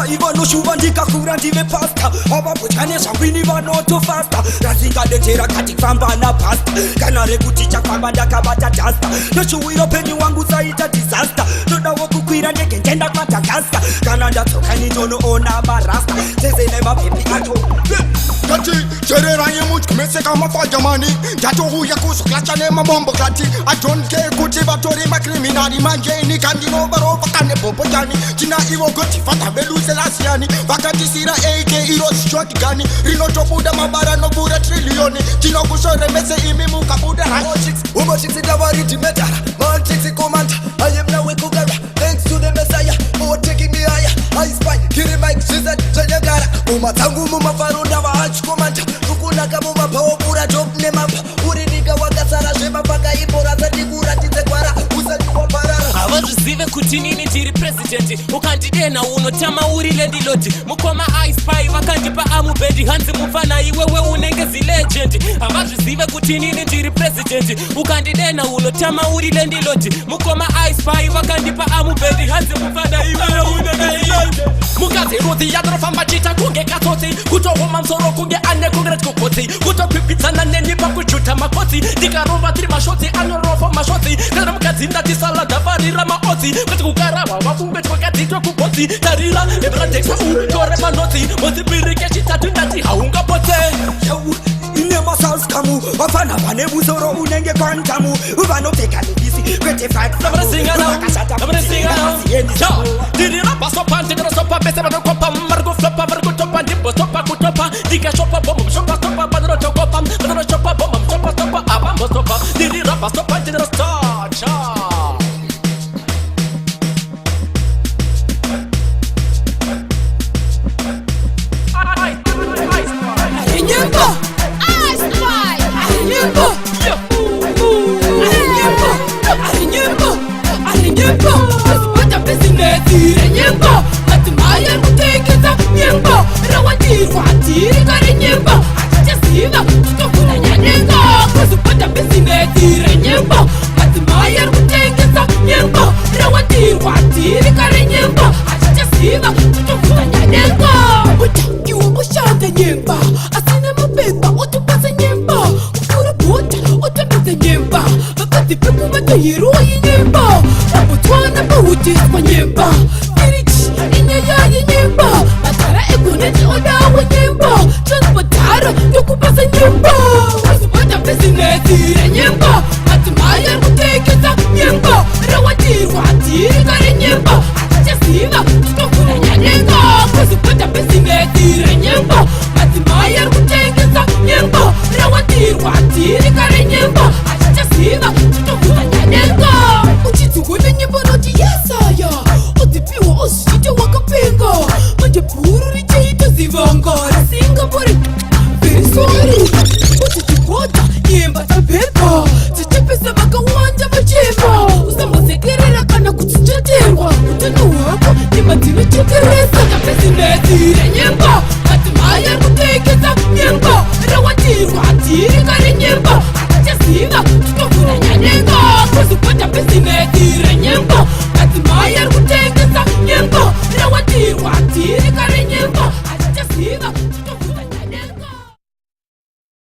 Ivano shuvandika kura ndive pasta avapochanesha wini vanoto fasta rasingadetera kati famba na pasta kana rekuticha kwamba ndakabata tasta noshuwiro penyu wangu saita disaster nodawo kukwira ndege ndenda kwatagaska kana ndatsoka nitonoona marasta sezene mapepi acho kati chereranye muchimeseka mafajamani ndatohuya kuzoklacha nemamombo kati I don't care kuti vatori makriminali manjeni kandinovarova kane bobojani tina ivo goti fata veluselasiani vakatisira AK irosi shotgani rinotobuda mabara nobura trilioni tinokusoremese imi mukabuda Umochiksi davariti metara Malchiksi komanda I am now a kugara Thanks to the messiah for taking me higher I spy kiri Mike Shizat Jayagara Umatangu mumafarunda wa arch commander Tukunaka mumapawo pura job nemapa Urinika wakasara shema paka ibora zadigura tizekwara Usani waparara Avazvizive kuti nini ndiri president ukandidena unotama uri landlord mukoma I spy vakandipa amubedi hanzi mufana iwewe unenge zilegend avazvizive kuti nini ndiri president ukandidena unotama uri landlord mukoma I spy vakandipa amubedi hanzi mufana iwewe unenge zilegend mukazi rudhi yadrofamba chita kunge katoti kutohoma msoro kunge ane kongret kukoti kutopipitsana neni pakujuta makoti ndikarova tiri mashoti anorofo mashoti kana mukazi ndatisala davarira maozi kuti kukarawa wakumbeti kwakadzitwa kubhodzi tarira ebradeksa utore manoti mozibirike chitatu ndati haungapote inemasalsi kamu vafana vane musoro unenge kwantamu vanopfeka levisi kwete ndirirambasopa ndinorosopa bese vanokopa marikuflopa varikutopa ndimbostopa kutopa ndikashopa bomo mshopastopa vanorotokopa vanonoshopa bomo mshopastopa avambostopa ndirirambasopa ndinorostocha Nyembo, matimaya kutekeza nyembo, rawadirwa tiri kare nyembo, atachasiva tutokuna nyanyengo, kuzupata business nyembo, matimaya kutekeza nyembo, rawadirwa tiri kare nyembo, atachasiva tutokuna nyanyengo. Utakiwa kushanda nyemba, asina mapepa utupasa nyemba, ukura buta utapita nyemba, vakati peku vatayirua nyemba, rabutwana pautiswa nyemba. Tukupasa nyembo, usipata business nyembo, matimaya kutekeza nyembo, rawadirwa tiri kare nyembo, atachasiva tutokuna nyanyengo, usipata business nyembo, matimaya kutekeza nyembo, rawadirwa tiri kare nyembo, atachasiva tutokuna nyanyengo. Uchitsukume nyembo noti yesaya, utipiwa usite wakapenga, manje puru richeita zivangara Singapore. Sorry, utitibota nyemba tapepa titepesa vakawanda vachemba usambosekerera kana kutsichoterwa utano hwako nyemba dzinochekeresa tapesinezire nyemba matimaya kutekeza nyemba rawadirwa tiri kare nyemba atachasiva tutokuna nyanyengo kuzipota pesinezire nyemba matimaya kutekeza nyemba rawadirwa tiri